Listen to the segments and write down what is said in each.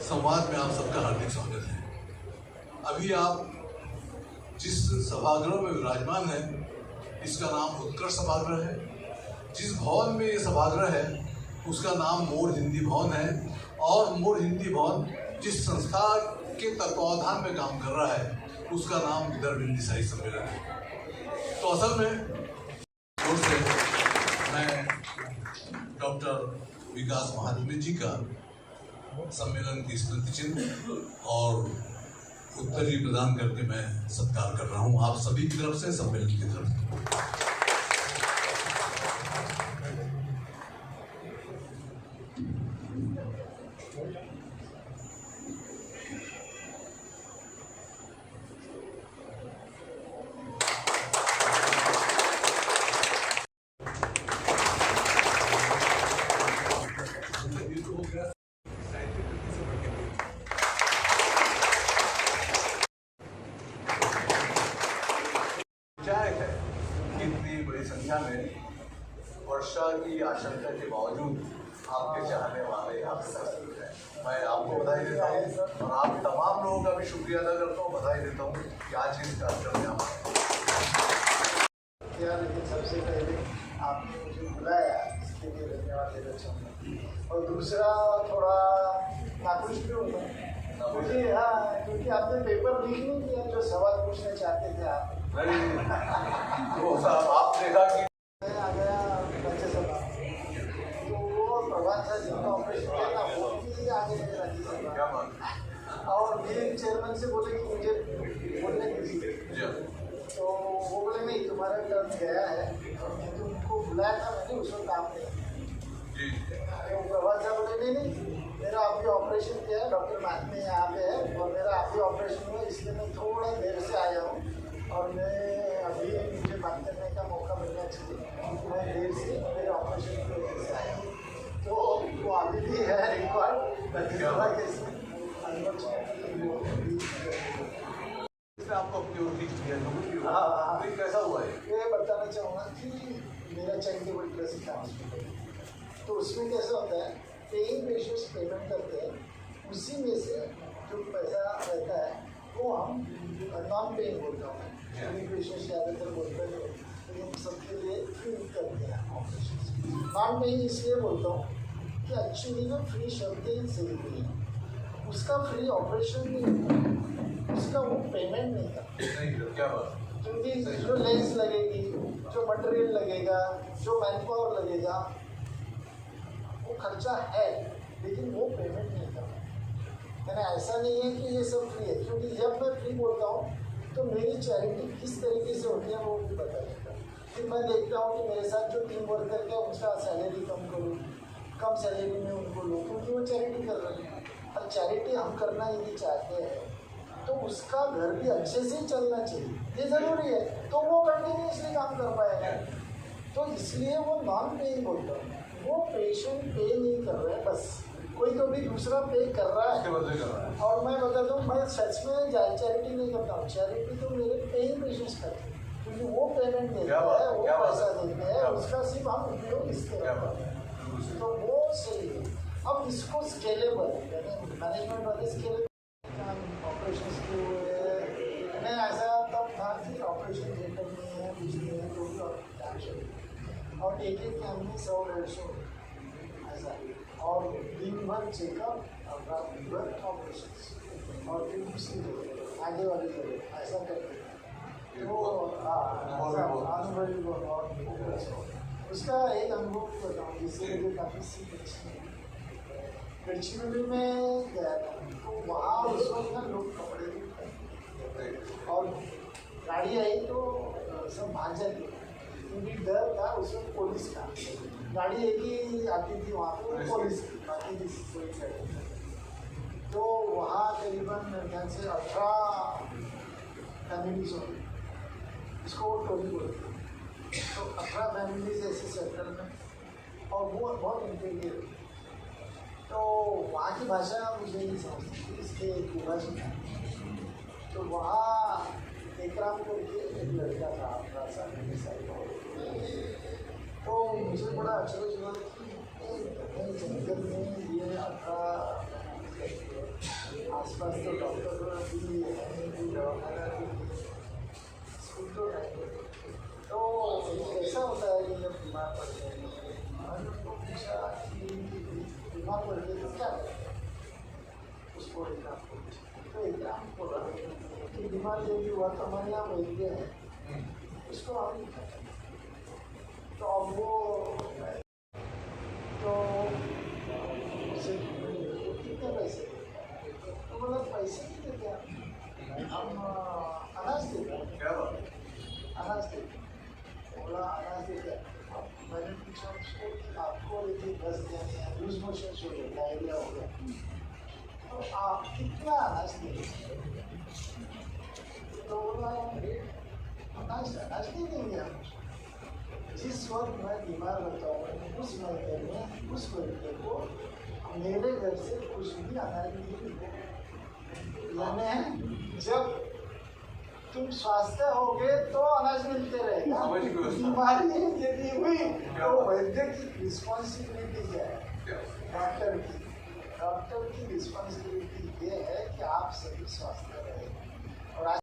संवाद में आप सबका हार्दिक स्वागत है। अभी आप जिस सभागृह में विराजमान है इसका नाम उत्कर्ष सभागृह है। जिस भवन में ये सभागृह है उसका नाम मोर हिंदी भवन है, और मोर हिंदी भवन जिस संस्था के तत्वावधान में काम कर रहा है उसका नाम विदर्भ हिंदी साहित्य सम्मेलन है। तो असल में मैं डॉक्टर विकास महात्मे जी का सम्मेलन की स्मृति चिन्ह और उत्तरी प्रदान करके मैं सत्कार कर रहा हूं आप सभी की तरफ से, सम्मेलन की तरफ से। इतनी बड़ी संख्या में वर्षा की आशंका के बावजूद आपके चाहने वाले आपके साथ हैं। मैं आपको बधाई देता हूँ और आप तमाम लोगों का भी शुक्रिया अदा करता हूँ, बधाई देता हूँ कि आज इस कार्यक्रम में आप क्या। लेकिन सबसे पहले आपने मुझे बुलाया इसके लिए धन्यवाद देना चाहूँगा। और दूसरा थोड़ा नाखुश भी होगा मुझे, हाँ, क्योंकि आपने पेपर लीक नहीं किया जो सवाल पूछना चाहते थे आप। तो आप देखा कि मैं आ गया राज्यसभा, तो वो प्रभात सर जिनका ऑपरेशन किया था वो भी आगे गए राज्यसभा, और मेरे चेयरमैन से बोले कि मुझे बोलने दीजिए। तो वो बोले नहीं, तुम्हारा टर्न गया है, तुमको बुलाया था मैंने, उस वक्त आप नहीं। तो प्रभात साहब बोले नहीं, मेरा अभी ऑपरेशन किया है, डॉक्टर महात्मे यहाँ पे है और मेरा अभी ऑपरेशन हुआ, इसलिए मैं थोड़ा देर से आया हूँ और मैं अभी मुझे बात करने का मौका मिलना चाहिए। मैं देर से मेरे ऑपरेशन की वजह से आया हूँ, तो वो अभी भी है रिकॉर्ड राज्यसभा के इसमें। आपको अपनी ओर किया हाँ, कैसा हुआ है ये बताना चाहूँगा कि मेरा चैरिटेबल ट्रस्ट था हॉस्पिटल, तो उसमें कैसा होता है, पेइंग पेशेंट्स पेमेंट करते हैं, उसी में से जो पैसा रहता है वो हम नॉन पेइंग बोलता हूँ। पेइंग पेशेंट्स ज़्यादातर बोलते हैं, लेकिन सबके लिए फ्री करते हैं ऑपरेशन। नॉन पेइंग इसलिए बोलता हूँ कि एक्चुअली में फ्री शब्द ही सही नहीं है, उसका फ्री ऑपरेशन नहीं होता, उसका वो पेमेंट नहीं था। क्या बात? क्योंकि जो लेंस लगेगी, जो मटेरियल लगेगा, जो मैन पावर लगेगा, वो खर्चा है, लेकिन वो पेमेंट नहीं करता। मैंने ऐसा नहीं है कि ये सब फ्री है, क्योंकि जब मैं फ्री बोलता हूँ तो मेरी चैरिटी किस तरीके से होती है वो भी पता चलता है। फिर मैं देखता हूँ कि मेरे साथ जो टीम वर्कर है उसका सैलरी कम करूँ, कम सैलरी में उनको लूँ, क्योंकि वो चैरिटी कर रहे हैं। और चैरिटी हम करना यदि चाहते हैं तो उसका घर भी अच्छे से ही चलना चाहिए, ये ज़रूरी है, तो वो कंटिन्यूसली काम कर पाएगा। तो इसलिए वो नॉन पेइंग बोलता हूँ, वो पेशेंट पे नहीं कर रहा है, बस कोई तो भी दूसरा पे कर रहा है। और मैं बताता हूँ, मैं सच में चैरिटी नहीं करता हूँ, चैरिटी तो मेरे पेइंग पेशेंट्स करते हैं, क्योंकि वो पेमेंट देते हैं, वो पैसा देते हैं, उसका सिर्फ हम उपयोग इसके करते हैं, तो वो सही है। अब इसको स्केलेबल यानी मैनेजमेंट वाले स्केलेबल ऑपरेशन के हुए, मैं ऐसा तब था कि ऑपरेशन थिएटर में है, कुछ नहीं है, तो भी और एक कैम्प में 100-150 ऐसा, और दिन भर चेकअप और रात भर ऑपरेशन, और फिर दूसरी जगह आगे वाली जगह ऐसा करते हैं। तो अनुभवी बहुत उसका एक अनुभव बताऊँ, जिससे मुझे काफ़ी सीख अच्छी है। गढ़चिरौली में गया था, तो वहाँ उस वक्त ना लोग कपड़े भी, और गाड़ी आई तो सब भाग जाते, क्योंकि डर था उस वक्त पुलिस का। गाड़ी एक ही आती थी वहाँ पर, पुलिस की, बाकी किसी कोई नहीं। तो वहाँ करीबन मेरे ख्याल से 18 फैमिलीज होती, इसको वो टोली बोलते हैं। तो 18 फैमिलीज ऐसे सर्कल में, और वो बहुत इंटेलिजेंट, तो वहाँ की भाषा मुझे नहीं समझती थी, इसके विभाजन था। तो वहाँ एकराम करके एक लड़का था 18 साल की साल, तो मुझे बड़ा अचरज हुआ कि जंगल में ये 18 पास तो डॉक्टर भी है, दवाखाना भी स्कूल तो नहीं। तो ऐसा होता है कि जब बीमार पड़ते हैं, मैंने उनको पूछा कि बीमार पड़ गए तो क्या करें उसको एग्जाम को। तो एग्जाम बोला कि बीमार जो भी हुआ तो हमारे यहाँ वैद्य है, उसको हम नहीं करते। तो अब वो तो उसे कितने पैसे, तो बोला पैसे नहीं देते हम अनाज देते हैं। क्या बात है? अनाज देते, बोला अनाज देते। अब मैंने पूछा उसको कि आपको यदि 10 दिन या लूज मोशन हो गया, डायरिया हो गया, तो आप कितना अनाज देंगे? तो बोला अनाज नहीं देंगे हम। जिस वक्त मैं बीमार होता हूँ उस महीने में उस महीने को मेरे घर से कुछ भी अनाज नहीं मिलता। यानी जब तुम स्वास्थ्य होगे तो अनाज मिलते रहेगा, बीमारी यदि हुई तो वैद्य की रिस्पॉन्सिबिलिटी क्या है? डॉक्टर की रिस्पॉन्सिबिलिटी ये है कि आप सभी स्वस्थ रहे और आज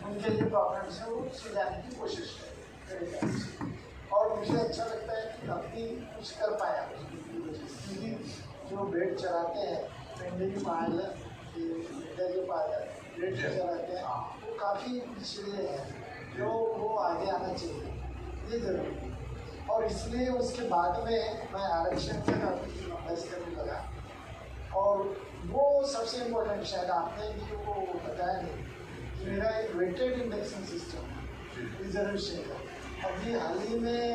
उनके लिए प्रॉब्लम्स है वो सुलझाने की कोशिश करेगा। और मुझे अच्छा लगता है कि कंपनी कुछ कर पाया, क्योंकि जो बेड चलाते हैं पेंडेमिक पायल जो बेड चलाते हैं वो काफ़ी पिछड़े हैं, जो वो आगे आना चाहिए, ये जरूरी है। और इसलिए उसके बाद में मैं आरक्षण का काफ़ी बहस करने लगा। और वो सबसे इम्पोर्टेंट शायद आपने भी वो बताया नहीं कि मेरा एक वेटेड इंडेक्सिंग सिस्टम रिजर्वेशन का अभी हाल ही में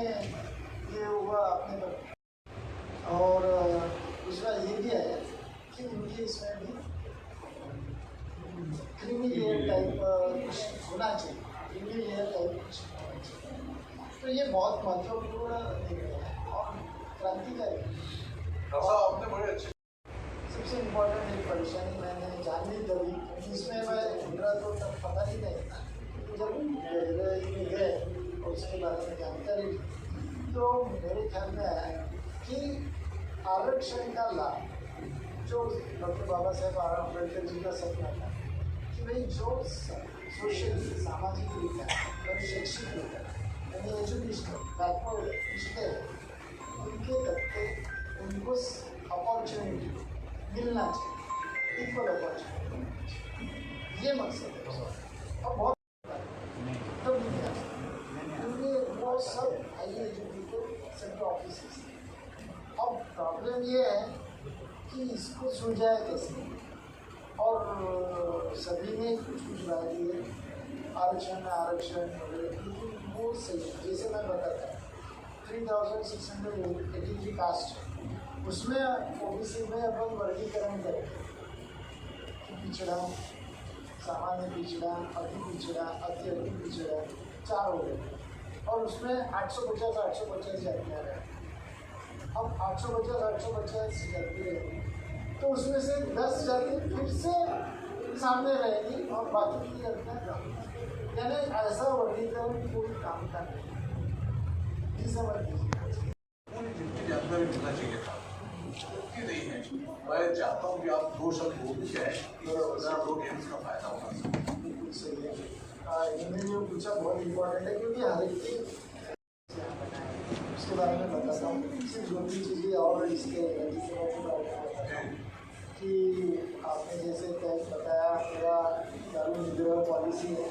ये हुआ आपने। और दूसरा ये भी है कि उनकी इसमें भी क्रीमी लेयर टाइप कुछ होना चाहिए, क्रीमी लेयर टाइप कुछ होना चाहिए। तो ये बहुत महत्वपूर्ण निर्णय है और क्रांतिकारी। आपने बड़े अच्छे सबसे इम्पोर्टेंट एक परेशानी मैंने जान ली तभी, इसमें मैं मेरा तो तब पता ही नहीं था, जब गए और उसके बारे में जानकारी तो मेरे ख्याल में आया कि आरक्षण का लाभ जो डॉक्टर बाबा साहेब अम्बेडकर जी का सपना था कि भाई जो सोशल सामाजिक रूप है और शैक्षिक रूप है यानी एजुकेशनल बैकवर्ड पिछले उनके तक उनको अपॉर्चुनिटी मिलना चाहिए, इक्वल अपॉर्चुनिटी, ये मकसद है। और बहुत तो क्योंकि वो सब हाईली एजुकेटेड सभी ऑफिस। अब प्रॉब्लम ये है कि इसको सुलझाया कैसे, और सभी ने कुछ राय दी है आरक्षण लेकिन वो सही जैसे मैं बताता 3683 कास्ट उसमें ओबीसी में अपन वर्गीकरण करें पिछड़ा, सामान्य पिछड़ा, अति पिछड़ा, अति पिछड़ा 4 हो गए और उसमें 850 जातियाँ रहे। अब 850 जाति रहेगी तो उसमें से 10 जाति फिर से सामने रहेगी और बाकी की जातियाँ, यानी ऐसा वर्गीकरण कोई काम का नहीं। ये समझ लीजिए पूरी जितनी जानकारी मिलना चाहिए था कि नहीं है। मैं चाहता हूँ कि आप 2 शब्द बोल जाए लोग इसका फायदा होगा। बिल्कुल सही है। इन्होंने जो पूछा बहुत इम्पोर्टेंट है क्योंकि हर एक चीज उसके बारे में बताता हूँ। सिर्फ 2-3 चीज़ें और इसके कि आपने जैसे बताया मेरा दारू निग्रह पॉलिसी है,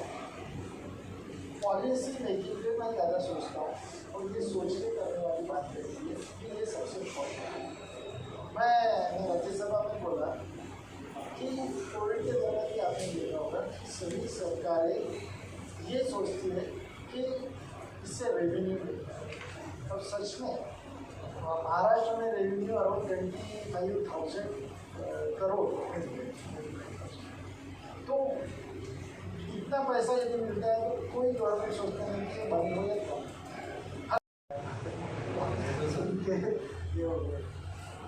पॉलिसी मेकिंग पे मैं ज़्यादा सोचता हूँ और ये सोच के करने वाली बात रहती है कि ये सबसे इम्पोर्टेंट है। मैं राज्यसभा में बोला कि कोविड के दौरान ही आपने देखा होगा कि सभी सरकारें ये सोचती है कि इससे रेवेन्यू मिलता है और सच में महाराष्ट्र में रेवेन्यू अराउंड 25,000 करोड़। तो इतना पैसा यदि मिलता है तो कोई गवर्नमेंट सोचता नहीं कि बंद हो जाए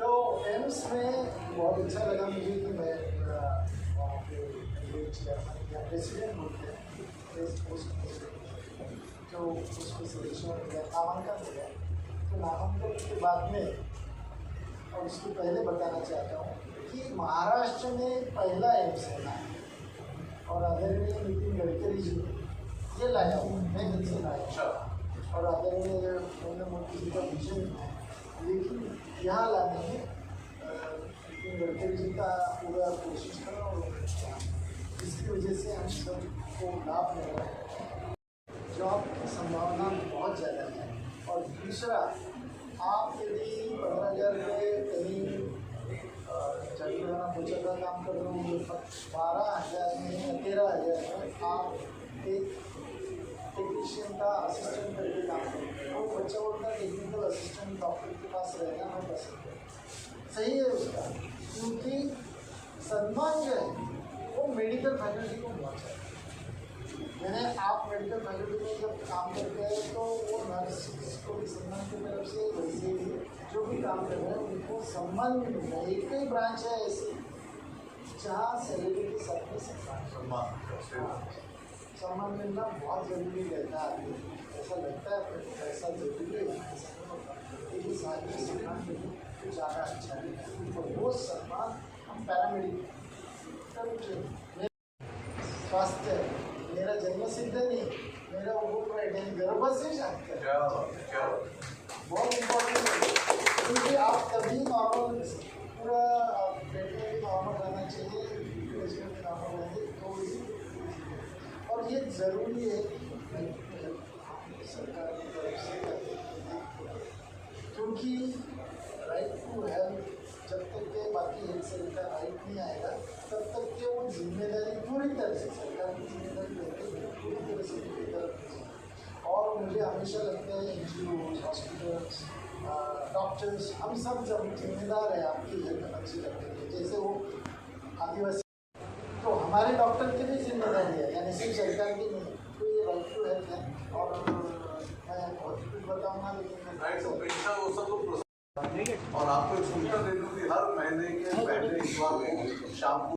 तो एम्स में बहुत अच्छा लगा मुझे कि मैं वहाँ पे चेयरमैन या प्रेसिडेंट होते हैं जो उसको सिलेक्शन हो गया, नामांकन हो गया। तो नामांकन के बाद में और उसके पहले बताना चाहता हूँ कि महाराष्ट्र में पहला एम्स है और आदरणीय नितिन गडकरी जी ये लाया हुआ मैं नहीं लाया और आदरणीय नरेंद्र मोदी जी का विजन है, लेकिन यहाँ लाने में नितिन गडकरी जी का पूरा कोशिश करा और इसकी वजह से हम सबको लाभ मिल रहा है। जॉब की संभावना बहुत ज़्यादा है। और दूसरा, आप यदि 15,000 रुपये कहीं पूछा का काम कर रहे होंगे, 12,000 में 13,000 में आप एक टेक्नीशियन का असिस्टेंट करके काम करेंगे। वो बच्चा बोलता टेक्निकल असिस्टेंट डॉक्टर के पास रहना मैं पसंद है, सही है उसका, क्योंकि सम्मान जो है वो मेडिकल फैकल्टी को बहुत है। मैंने आप मेडिकल फैकल्टी में जब काम करते हैं तो वो नर्स को भी सम्मान की तरफ से, वैसे ही जो भी काम कर रहे हैं उनको सम्मान भी मिल रहा है। एक ही ब्रांच है ऐसी जहाँ सेलिब्रिटी सबके सम्मान मिलना बहुत ज़रूरी रहता है। ऐसा लगता है ऐसा जरूरी है लेकिन सारे सम्मान मिले तो ज़्यादा अच्छा है। तो वो सम्मान हम पैरामेडिकल स्वास्थ्य मेरा जन्म सिद्ध नहीं, मेरा वो गर्भ से शादी बहुत इम्पोर्टेंट है, क्योंकि आप तभी नॉर्मल पूरा पेट में भी नॉर्मल रहना चाहिए, इसमें भी नॉर्मल रहेंगे तो और ये ज़रूरी है सरकार की तरफ से, क्योंकि राइट टू हेल्थ जब तक के बाकी हेल्थ से का राइट नहीं आएगा तब तक के वो जिम्मेदारी पूरी तरह से सरकार की जिम्मेदारी रहती है पूरी तरह से पूरी तरह। और मुझे हमेशा लगता है NGOs, हॉस्पिटल्स, डॉक्टर्स हम सब जब जिम्मेदार है आपकी हेल्थ अच्छी रखने के। जैसे वो आदिवासी तो हमारे डॉक्टर की भी जिम्मेदारी है, यानी सिर्फ सरकार की नहीं। तो ये राइट टू हेल्थ है और मैं बहुत कुछ बताऊँगा लेकिन और आपको एक सूचना दे दूँ कि हर महीने के पहले इतवार को शाम को